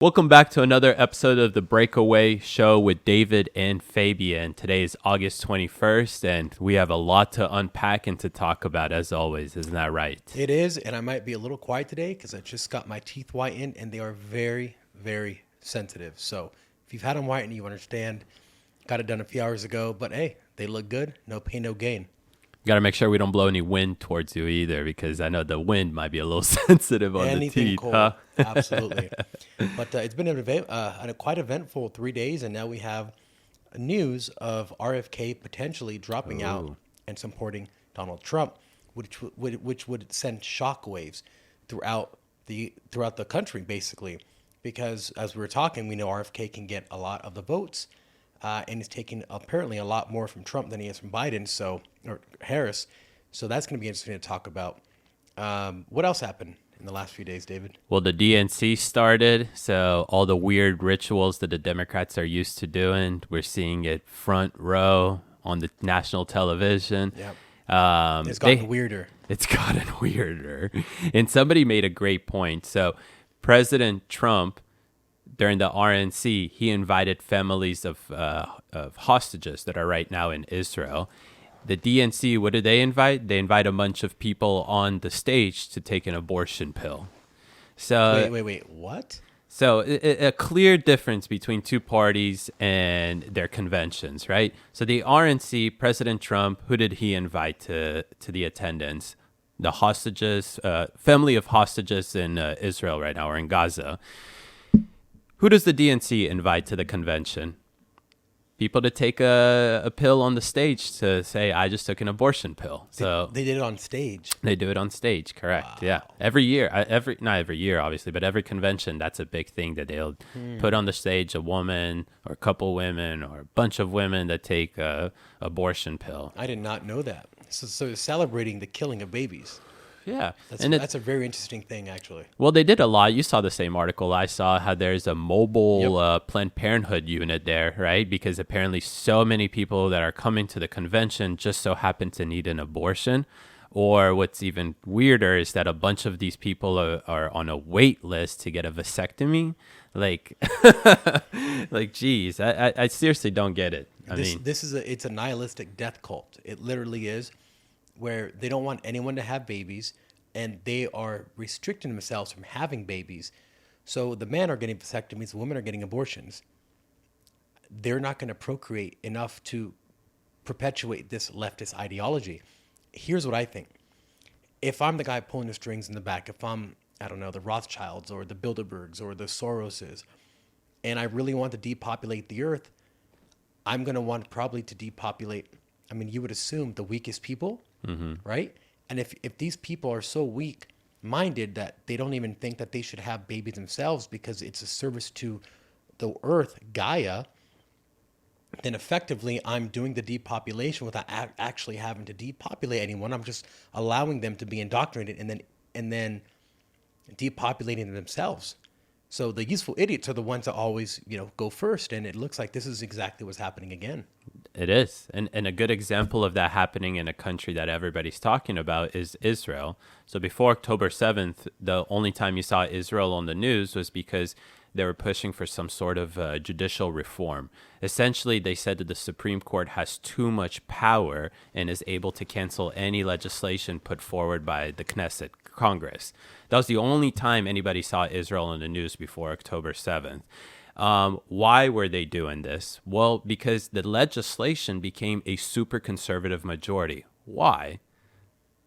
Welcome back to another episode of the Breakaway Show with David and Fabian. Today is August 21st, and we have a lot to unpack and to talk about, as always. Isn't that right? It is, and I might be a little quiet today because I just got my teeth whitened, and they are very, very sensitive. So if you've had them whitened, you understand. Got it done a few hours ago, but hey, they look good. No pain, no gain. Got to make sure we don't blow any wind towards you either, because I know the wind might be a little sensitive on Anything the teeth. cold, Huh? absolutely. But it's been a quite eventful 3 days, and now we have news of RFK potentially dropping out and supporting Donald Trump, which would send shockwaves throughout the country, basically, because as we were talking, we know RFK can get a lot of the votes. And he's taking apparently a lot more from Trump than he is from Biden, or Harris. So that's going to be interesting to talk about. What else happened in the last few days, David? Well, the DNC started, so all the weird rituals that the Democrats are used to doing, we're seeing it front row on the national television. Yep. It's gotten weirder. It's gotten weirder. And somebody made a great point. So President Trump, during the RNC, he invited families of hostages that are right now in Israel. The DNC, what do they invite? They invite a bunch of people on the stage to take an abortion pill. So Wait, what? So a clear difference between two parties and their conventions, right? So the RNC, President Trump, who did he invite to the attendance? The hostages, family of hostages in Israel right now, or in Gaza. Who does the DNC invite to the convention? People to take a pill on the stage to say, I just took an abortion pill. So They did it on stage. they do it on stage, correct? Wow. Yeah, every year, not every year, obviously, but every convention, that's a big thing that they'll put on the stage a woman or a couple women or a bunch of women that take a abortion pill. I did not know that. So celebrating the killing of babies. Yeah, That's a very interesting thing, actually. well, they did a lot. You saw the same article I saw, how there's a mobile Planned Parenthood unit there, right? Because apparently so many people that are coming to the convention just so happen to need an abortion. Or what's even weirder is that a bunch of these people are on a wait list to get a vasectomy. Like, geez, I seriously don't get it. It's a nihilistic death cult. It literally is, where they don't want anyone to have babies, and they are restricting themselves from having babies. So the men are getting vasectomies, the women are getting abortions. They're not going to procreate enough to perpetuate this leftist ideology. Here's what I think. If I'm the guy pulling the strings in the back, if I'm, I don't know, the Rothschilds or the Bilderbergs or the Soroses, and I really want to depopulate the earth, I'm going to want probably to depopulate, you would assume the weakest people, right? And if these people are so weak-minded that they don't even think that they should have babies themselves because it's a service to the earth, Gaia, then effectively I'm doing the depopulation without actually having to depopulate anyone. I'm just allowing them to be indoctrinated and then depopulating themselves. So the useful idiots are the ones that always, go first. And it looks like this is exactly what's happening again. It is. And a good example of that happening in a country that everybody's talking about is Israel. So before October 7th, the only time you saw Israel on the news was because they were pushing for some sort of judicial reform. Essentially, they said that the Supreme Court has too much power and is able to cancel any legislation put forward by the Knesset, Congress. That was the only time anybody saw Israel on the news before October 7th. Why were they doing this? Well, because the legislation became a super conservative majority. Why?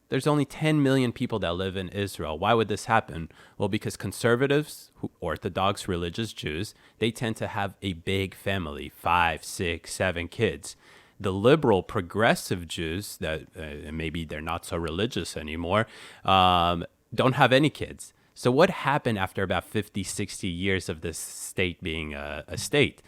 There's only 10 million people that live in Israel. Why would this happen? Well, because conservatives, Orthodox religious Jews, they tend to have a big family, 5, 6, 7 kids. The liberal progressive Jews, that maybe they're not so religious anymore, don't have any kids. So what happened after about 50, 60 years of this state being a state?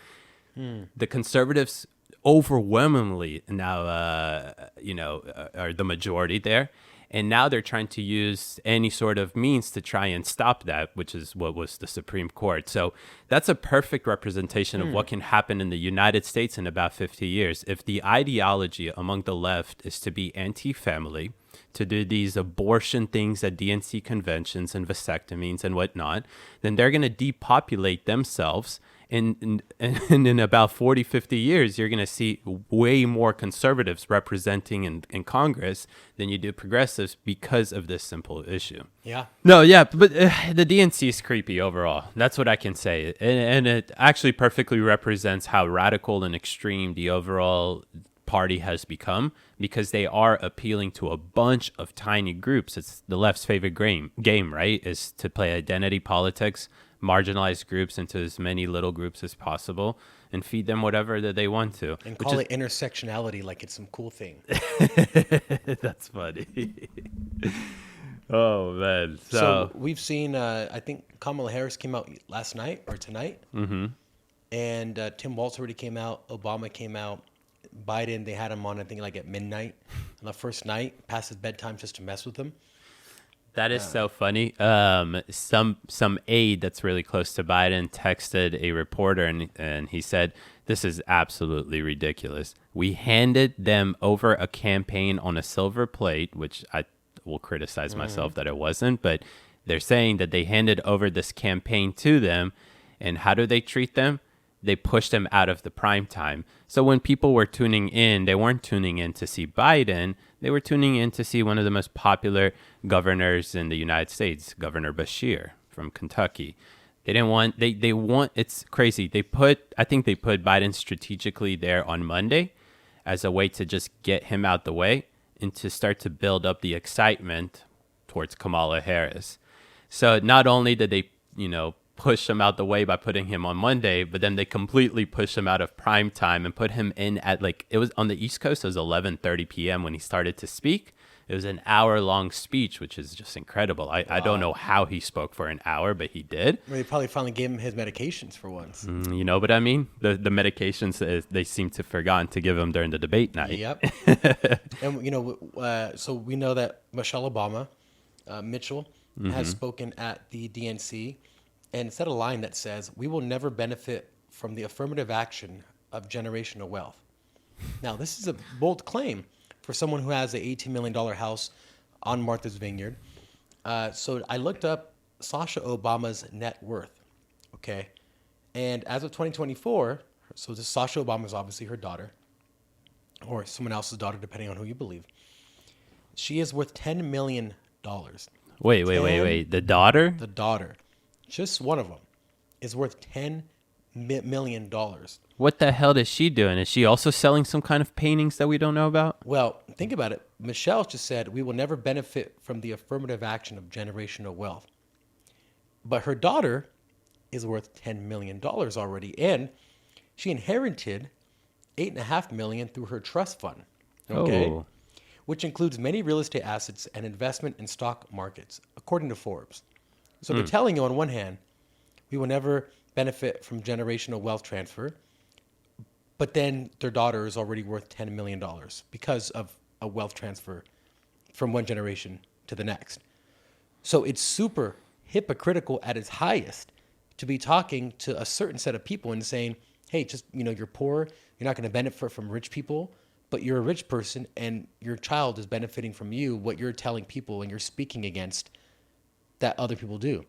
The conservatives overwhelmingly now, are the majority there. And now they're trying to use any sort of means to try and stop that, which is what was the Supreme Court. So that's a perfect representation of what can happen in the United States in about 50 years. If the ideology among the left is to be anti-family, to do these abortion things at DNC conventions and vasectomies and whatnot, then they're going to depopulate themselves. And in about 40, 50 years, you're going to see way more conservatives representing in Congress than you do progressives because of this simple issue. Yeah. No, yeah, but the DNC is creepy overall. That's what I can say. And it actually perfectly represents how radical and extreme the overall party has become, because they are appealing to a bunch of tiny groups. It's the left's favorite game, right? Is to play identity politics, marginalize groups into as many little groups as possible, and feed them whatever that they want to. And call it intersectionality like it's some cool thing. That's funny. Oh, man. So we've seen, I think Kamala Harris came out last night or tonight. Mm-hmm. And Tim Walz already came out. Obama came out. Biden, they had him on, I think, like at midnight on the first night, past his bedtime, just to mess with him. That is so funny. Some aide that's really close to Biden texted a reporter, and he said, "This is absolutely ridiculous. We handed them over a campaign on a silver plate," which I will criticize myself that it wasn't, but they're saying that they handed over this campaign to them, and how do they treat them? They pushed them out of the prime time. So when people were tuning in, they weren't tuning in to see Biden. They were tuning in to see one of the most popular governors in the United States, Governor Bashir from Kentucky. They didn't want, they want, it's crazy. I think they put Biden strategically there on Monday as a way to just get him out the way and to start to build up the excitement towards Kamala Harris. So not only did they, push him out the way by putting him on Monday, but then they completely pushed him out of prime time and put him in at it was on the East Coast, it was 11:30 p.m. when he started to speak. It was an hour-long speech, which is just incredible. I don't know how he spoke for an hour, but he did. Well, they probably finally gave him his medications for once. You know what I mean? The medications, they seem to have forgotten to give him during the debate night. Yep. And, so we know that Michelle Obama, Mitchell, has spoken at the DNC and said a line that says, "We will never benefit from the affirmative action of generational wealth." Now, this is a bold claim for someone who has an $18 million house on Martha's Vineyard. So I looked up Sasha Obama's net worth, okay? And as of 2024, so this Sasha Obama is obviously her daughter, or someone else's daughter, depending on who you believe. She is worth $10 million. Wait. The daughter? The daughter. Just one of them is worth $10 million. What the hell is she doing? Is she also selling some kind of paintings that we don't know about? Well, think about it. Michelle just said, "We will never benefit from the affirmative action of generational wealth." But her daughter is worth $10 million already. And she inherited $8.5 million through her trust fund. Okay. Oh. Which includes many real estate assets and investment in stock markets, according to Forbes. So they're telling you, on one hand, we will never benefit from generational wealth transfer, but then their daughter is already worth $10 million because of a wealth transfer from one generation to the next. So it's super hypocritical at its highest to be talking to a certain set of people and saying, "Hey, just, you're poor, you're not going to benefit from rich people, but you're a rich person and your child is benefiting from you, what you're telling people and you're speaking against that other people do."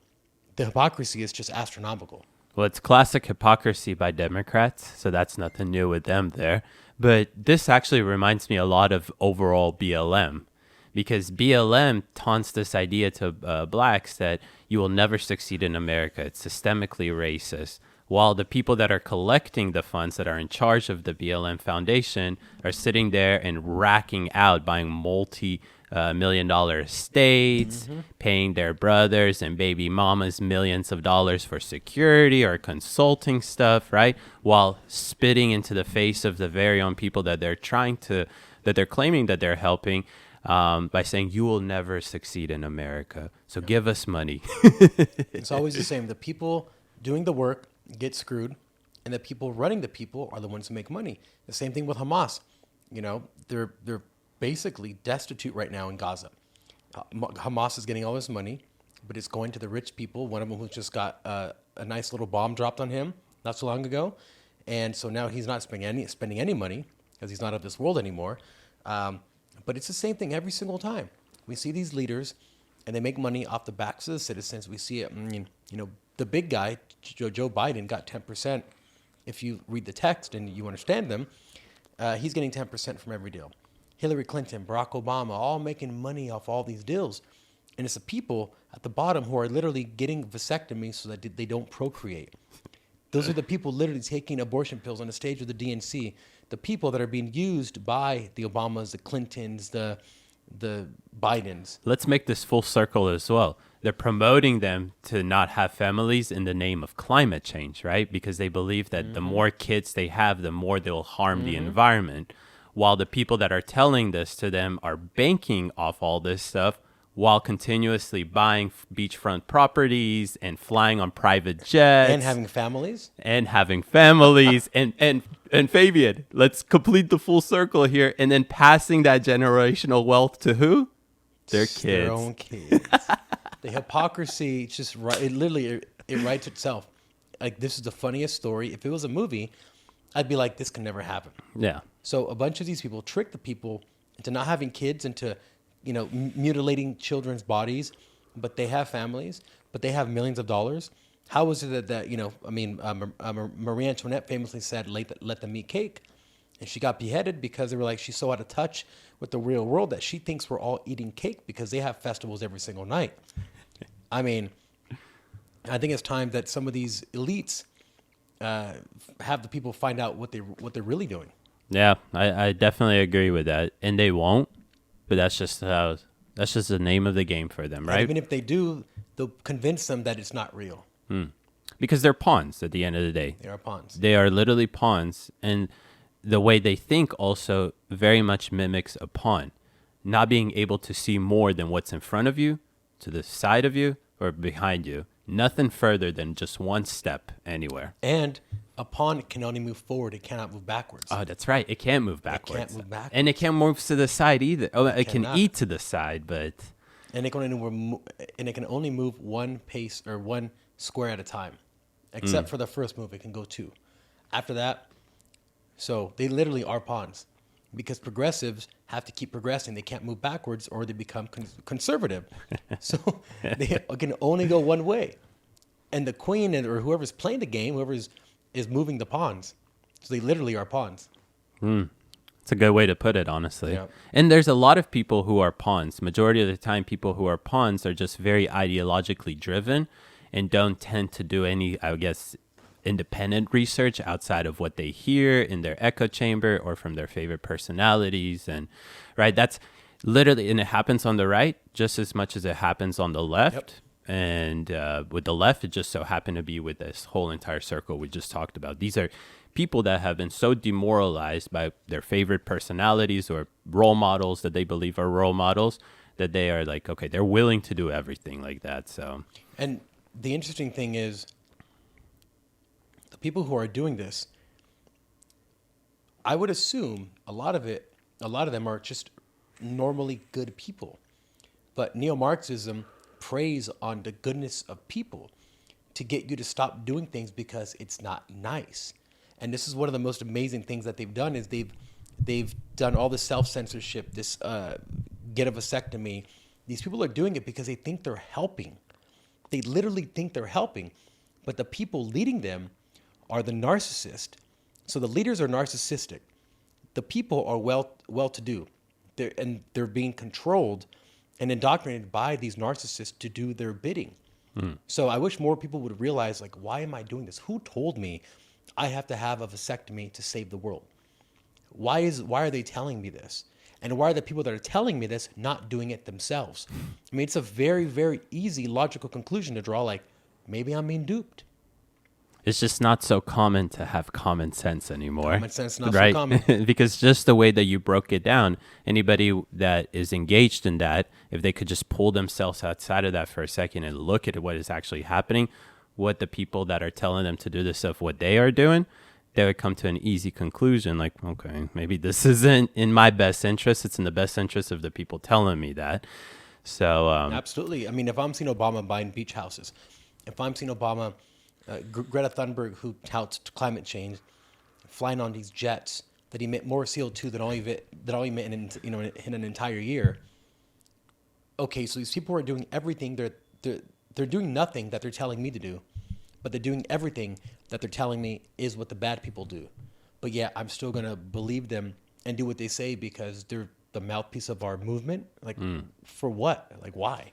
The hypocrisy is just astronomical. Well, it's classic hypocrisy by Democrats, so that's nothing new with them there. But this actually reminds me a lot of overall BLM, because BLM taunts this idea to blacks that you will never succeed in America. It's systemically racist. While the people that are collecting the funds, that are in charge of the BLM Foundation, are sitting there and racking out, buying multi-million-dollar estates, paying their brothers and baby mamas millions of dollars for security or consulting stuff, right? While spitting into the face of the very own people that they're claiming that they're helping, by saying, "You will never succeed in America, so give us money." It's always the same. The people doing the work get screwed, and the people running the people are the ones who make money. The same thing with Hamas. They're basically destitute right now in Gaza. Hamas is getting all this money, but it's going to the rich people. One of them who just got a nice little bomb dropped on him not so long ago, and so now he's not spending any money because he's not of this world anymore. But it's the same thing every single time. We see these leaders, and they make money off the backs of the citizens. We see it. The big guy, Joe Biden, got 10%. If you read the text and you understand them, he's getting 10% from every deal. Hillary Clinton, Barack Obama, all making money off all these deals. And it's the people at the bottom who are literally getting vasectomies so that they don't procreate. Those are the people literally taking abortion pills on the stage of the DNC. The people that are being used by the Obamas, the Clintons, the Bidens. Let's make this full circle as well. They're promoting them to not have families in the name of climate change, right? Because they believe that the more kids they have, the more they'll harm the environment. While the people that are telling this to them are banking off all this stuff while continuously buying beachfront properties and flying on private jets. And having families. And Fabian, let's complete the full circle here. And then passing that generational wealth to who? Their kids. Their own kids. The hypocrisy, it's just right. It writes itself. Like, this is the funniest story. If it was a movie, I'd be like, this can never happen. Yeah. So a bunch of these people trick the people into not having kids, into, mutilating children's bodies, but they have families, but they have millions of dollars. How is it that Marie Antoinette famously said, let them eat cake. And she got beheaded because they were like, she's so out of touch with the real world that she thinks we're all eating cake because they have festivals every single night. I think it's time that some of these elites have the people find out what they're really doing. Yeah, I definitely agree with that. And they won't, but that's just the name of the game for them, right? And even if they do, they'll convince them that it's not real. Because they're pawns at the end of the day. They are pawns. They are literally pawns. And the way they think also very much mimics a pawn. Not being able to see more than what's in front of you, to the side of you, or behind you. Nothing further than just one step anywhere. And a pawn can only move forward. It cannot move backwards. Oh, that's right. It can't move backwards. It can't move backwards. And it can't move to the side either. Oh, it can eat to the side, but... And it can only move one pace or one square at a time. Except for the first move, it can go two. After that, so they literally are pawns. Because progressives have to keep progressing. They can't move backwards or they become conservative. So they can only go one way. And the queen or whoever's playing the game, is moving the pawns. So they literally are pawns. It's a good way to put it, honestly. Yeah. And there's a lot of people who are pawns. Majority of the time, people who are pawns are just very ideologically driven and don't tend to do any, I guess, independent research outside of what they hear in their echo chamber or from their favorite personalities. And right, that's literally, and it happens on the right just as much as it happens on the left. Yep. And with the left, it just so happened to be with this whole entire circle we just talked about. These are people that have been so demoralized by their favorite personalities or role models that they believe are role models that they are like, okay, they're willing to do everything like that. So, and the interesting thing is, the people who are doing this, I would assume a lot of them are just normally good people. But neo-Marxism preys on the goodness of people to get you to stop doing things because it's not nice. And this is one of the most amazing things that they've done is they've done all this self-censorship, this get a vasectomy. These people are doing it because they think they're helping. They literally think they're helping. But the people leading them are the narcissist. So the leaders are narcissistic. The people are well-to-do. They're being controlled and indoctrinated by these narcissists to do their bidding. So I wish more people would realize, like, why am I doing this? Who told me I have to have a vasectomy to save the world? Why are they telling me this? And why are the people that are telling me this not doing it themselves? I mean, it's a very, very easy logical conclusion to draw, like, maybe I'm being duped. it's just not so common to have common sense anymore. Common sense, not right? so common. Because just the way that you broke it down, anybody that is engaged in that, if they could just pull themselves outside of that for a second and look at what is actually happening, what the people that are telling them to do this stuff, what they are doing, they would come to an easy conclusion like, okay, maybe this isn't in my best interest. It's in the best interest of the people telling me that. So absolutely. I mean, if I'm seeing Obama buying beach houses, if I'm seeing Obama, Greta Thunberg, who touts climate change, flying on these jets that emit more CO2 than all emit in an entire year, okay, so these people are doing everything. They're doing nothing that they're telling me to do, but they're doing everything that they're telling me is what the bad people do. But yeah, I'm still gonna believe them and do what they say because they're the mouthpiece of our movement. Like, for what? Like, why?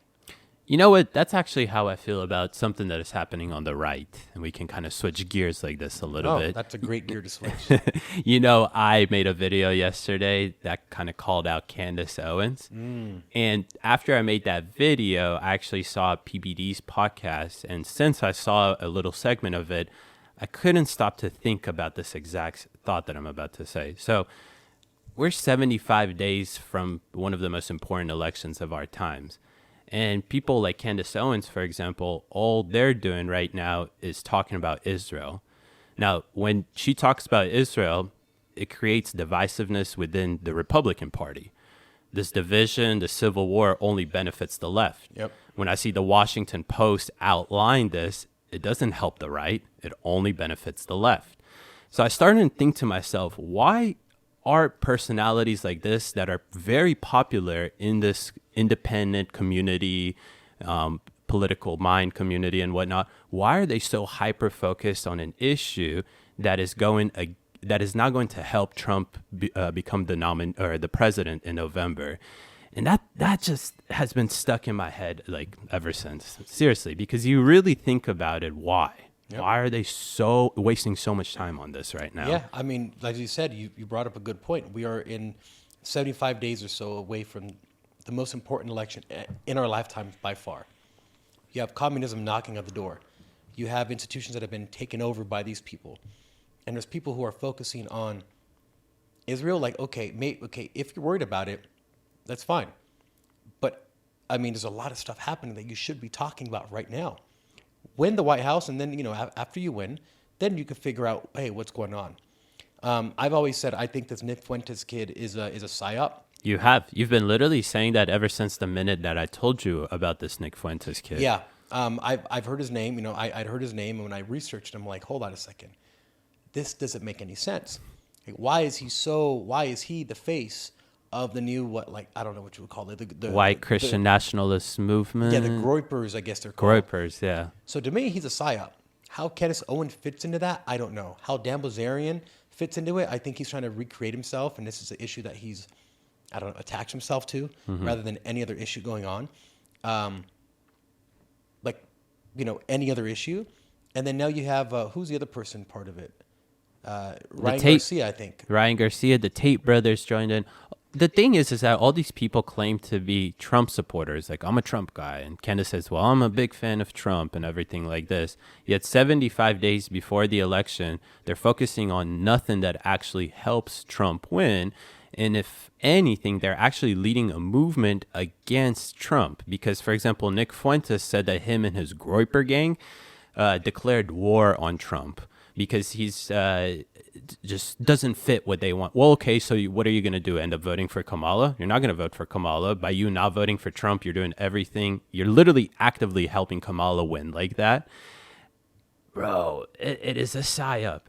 You know what? That's actually how I feel about something that is happening on the right. And we can kind of switch gears like this a little Oh, bit. that's a great gear to switch. You know, I made a video yesterday that kind of called out Candace Owens. And after I made that video, I actually saw PBD's podcast. And since I saw a little segment of it, I couldn't stop to think about this exact thought that I'm about to say. So we're 75 days from one of the most important elections of our times. And people like Candace Owens, for example, all they're doing right now is talking about Israel. Now, when she talks about Israel, it creates divisiveness within the Republican Party. This division, the civil war, only benefits the left. Yep. When I see the Washington Post outline this, it doesn't help the right. It only benefits the left. So I started to think to myself, why are personalities like this that are very popular in this independent community, political mind community and whatnot, why are they so hyper focused on an issue that is not going to help Trump become the president in November? And that just has been stuck in my head like ever since. Seriously, because you really think about it, why? Yep. Why are they so wasting so much time on this right now? Yeah, I mean, like you said, you brought up a good point. We are in 75 days or so away from the most important election in our lifetimes by far. You have communism knocking at the door. You have institutions that have been taken over by these people. And there's people who are focusing on Israel, like, okay, if you're worried about it, that's fine. But, I mean, there's a lot of stuff happening that you should be talking about right now. Win the White House, and then, after you win, then you can figure out, hey, what's going on. I've always said I think this Nick Fuentes kid is a psyop. You've been literally saying that ever since the minute that I told you about this Nick Fuentes kid. Yeah, I've heard his name. I'd heard his name, and when I researched him, I'm like, hold on a second, this doesn't make any sense. Like, why is he the face of the new, I don't know what you would call it. The White Christian nationalist movement. Yeah, the Groypers, I guess they're called. Groypers, yeah. So to me, he's a psyop. How Candace Owens fits into that, I don't know. How Dan Bilzerian fits into it, I think he's trying to recreate himself, and this is an issue that he's, attached himself to, rather than any other issue going on. Any other issue. And then now you have, who's the other person part of it? Ryan Garcia, I think. Ryan Garcia, the Tate brothers joined in. The thing is that all these people claim to be Trump supporters. Like, I'm a Trump guy. And Candace says, well, I'm a big fan of Trump and everything like this. Yet 75 days before the election, they're focusing on nothing that actually helps Trump win. And if anything, they're actually leading a movement against Trump. Because, for example, Nick Fuentes said that him and his Groyper gang declared war on Trump because he's just doesn't fit what they want. Well, okay, so what are you going to do? End up voting for Kamala? You're not going to vote for Kamala. By you not voting for Trump, you're doing everything. You're literally actively helping Kamala win like that. Bro, it is a psyop.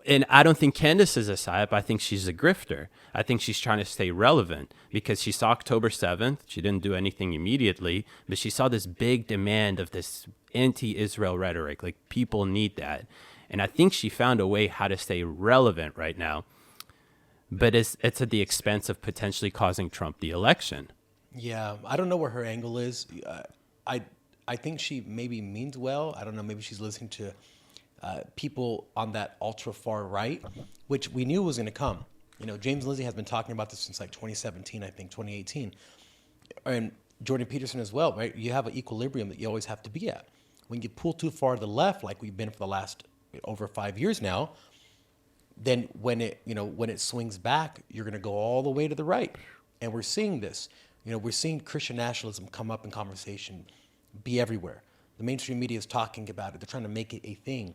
And I don't think Candace is a psyop. I think she's a grifter. I think she's trying to stay relevant because she saw October 7th. She didn't do anything immediately, but she saw this big demand of this anti-Israel rhetoric. Like, people need that. And I think she found a way how to stay relevant right now. But it's at the expense of potentially causing Trump the election. Yeah, I don't know where her angle is. I think she maybe means well. I don't know. Maybe she's listening to people on that ultra far right, which we knew was going to come. James Lindsay has been talking about this since 2017, I think 2018, and Jordan Peterson as well. Right? You have an equilibrium that you always have to be at. When you pull too far to the left, like we've been for the last over 5 years now, then when it swings back, you're going to go all the way to the right. And we're seeing this. We're seeing Christian nationalism come up in conversation, be everywhere. The mainstream media is talking about it. They're trying to make it a thing.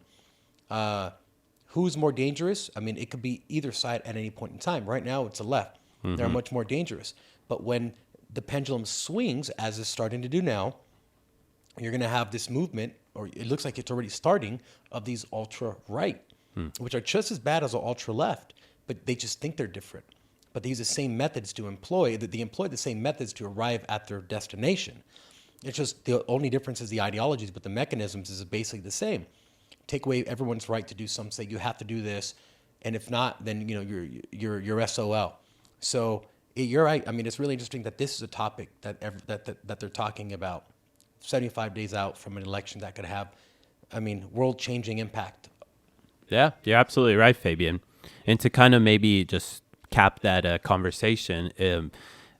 Who's more dangerous? I mean, it could be either side at any point in time. Right now, it's the left. Mm-hmm. They're much more dangerous. But when the pendulum swings, as it's starting to do now, you're going to have this movement, or it looks like it's already starting, of these ultra-right, which are just as bad as the ultra-left, but they just think they're different. but they use the same methods to employ, that they employ the same methods to arrive at their destination. It's just the only difference is the ideologies, but the mechanisms is basically the same. Take away everyone's right to do something, say you have to do this, and if not, then you're SOL. So you're right. I mean, it's really interesting that this is a topic that they're talking about 75 days out from an election that could have, I mean, world-changing impact. Yeah, you're absolutely right, Fabian. And to kind of maybe just cap that conversation,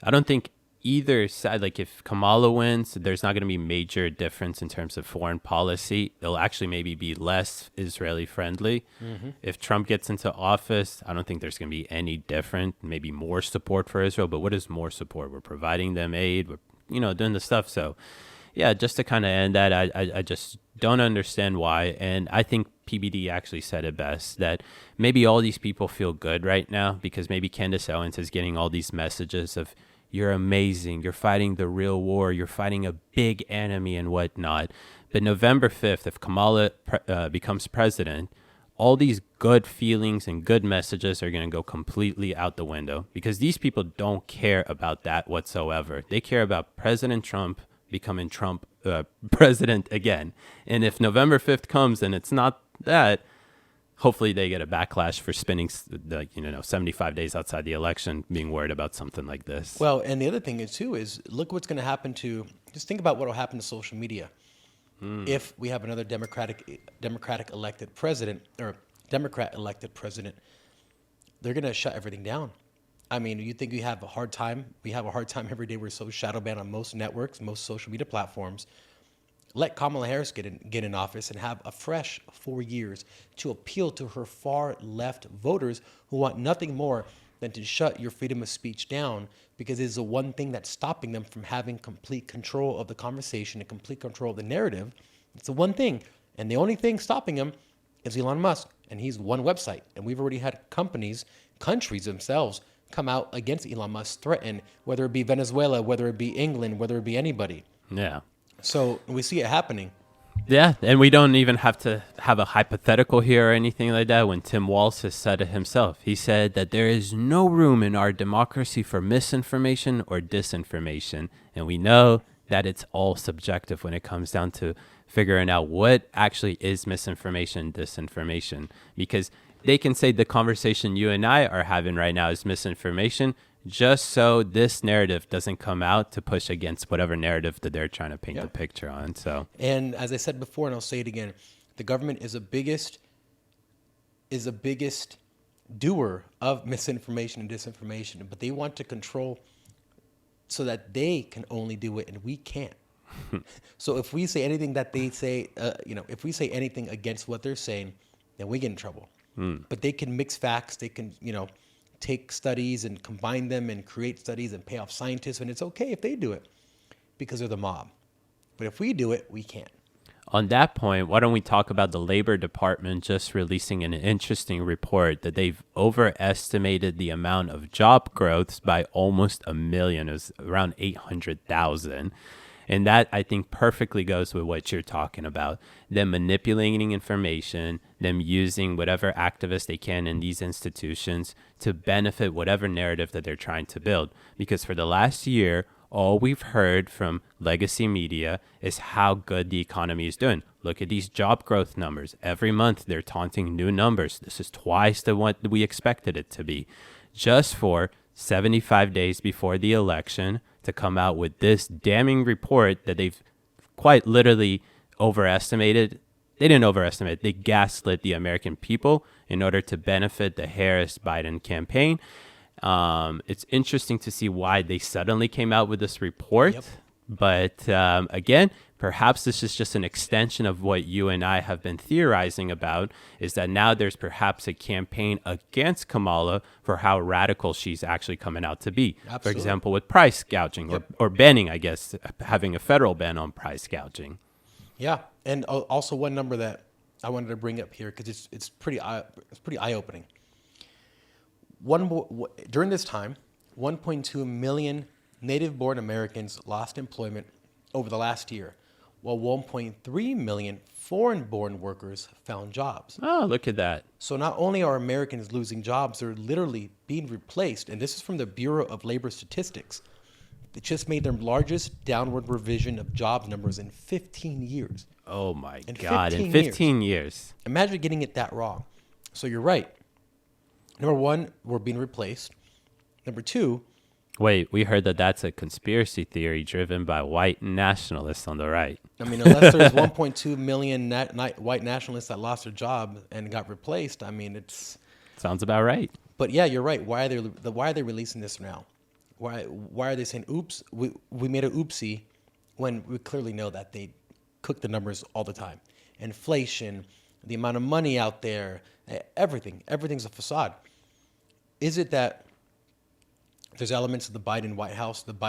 I don't think either side, like if Kamala wins, there's not going to be major difference in terms of foreign policy. It'll actually maybe be less Israeli friendly. Mm-hmm. If Trump gets into office, I don't think there's going to be any different, maybe more support for Israel. But what is more support? We're providing them aid, we're, doing the stuff. So yeah, just to kind of end that, I just don't understand why. And I think PBD actually said it best, that maybe all these people feel good right now because maybe Candace Owens is getting all these messages of, you're amazing, you're fighting the real war, you're fighting a big enemy and whatnot. But November 5th, if Kamala becomes president, all these good feelings and good messages are going to go completely out the window because these people don't care about that whatsoever. They care about President Trump becoming president again. And if November 5th comes and it's not that, hopefully they get a backlash for spending 75 days outside the election being worried about something like this. Well, and the other thing is too is look what's going to happen to, just think about what will happen to social media if we have another Democratic elected president or Democrat elected president. They're going to shut everything down. I mean, you think we have a hard time? We have a hard time every day. We're so shadow banned on most networks, most social media platforms. Let Kamala Harris get in office and have a fresh 4 years to appeal to her far left voters who want nothing more than to shut your freedom of speech down because it's the one thing that's stopping them from having complete control of the conversation and complete control of the narrative. It's the one thing. And the only thing stopping him is Elon Musk. And he's one website. And we've already had countries themselves come out against Elon Musk, threaten, whether it be Venezuela, whether it be England, whether it be anybody. Yeah. So we see it happening. Yeah, and we don't even have to have a hypothetical here or anything like that. When Tim Walz has said it himself, he said that there is no room in our democracy for misinformation or disinformation. And we know that it's all subjective when it comes down to figuring out what actually is misinformation and disinformation. Because they can say the conversation you and I are having right now is misinformation, just so this narrative doesn't come out to push against whatever narrative that they're trying to paint the picture on. So, and as I said before, and I'll say it again, the government is the biggest doer of misinformation and disinformation, but they want to control so that they can only do it and we can't. So if we say anything that they say, if we say anything against what they're saying, then we get in trouble. But they can mix facts. They can, take studies and combine them and create studies and pay off scientists. And it's okay if they do it because they're the mob. But if we do it, we can't. On that point, why don't we talk about the Labor Department just releasing an interesting report that they've overestimated the amount of job growths by almost 1 million. It was around 800,000. And that, I think, perfectly goes with what you're talking about. Them manipulating information, them using whatever activists they can in these institutions to benefit whatever narrative that they're trying to build. Because for the last year, all we've heard from legacy media is how good the economy is doing. Look at these job growth numbers. Every month, they're taunting new numbers. This is twice the what we expected it to be. Just for 75 days before the election, to come out with this damning report that they've quite literally overestimated. They didn't overestimate. They gaslit the American people in order to benefit the Harris-Biden campaign. It's interesting to see why they suddenly came out with this report. Yep. But again, perhaps this is just an extension of what you and I have been theorizing about, is that now there's perhaps a campaign against Kamala for how radical she's actually coming out to be. Absolutely. For example, with price gouging or banning, I guess, having a federal ban on price gouging. Yeah. And also one number that I wanted to bring up here because it's pretty eye-opening. During this time, 1.2 million native-born Americans lost employment over the last year. while 1.3 million foreign-born workers found jobs. Oh, look at that. So not only are Americans losing jobs, they're literally being replaced. And this is from the Bureau of Labor Statistics. It just made their largest downward revision of jobs numbers in 15 years. Oh my In God! 15 In 15 years. Imagine getting it that wrong. So you're right. Number one, we're being replaced. Number two, Wait, we heard that that's a conspiracy theory driven by white nationalists on the right. I mean, unless there's 1.2 million white nationalists that lost their job and got replaced, I mean, it's. Sounds about right. But yeah, you're right. Why are they releasing this now? Why are they saying, "Oops, we made a oopsie," when we clearly know that they cook the numbers all the time? Inflation, the amount of money out there, everything's a facade. Is it that there's elements of the Biden White House, the Biden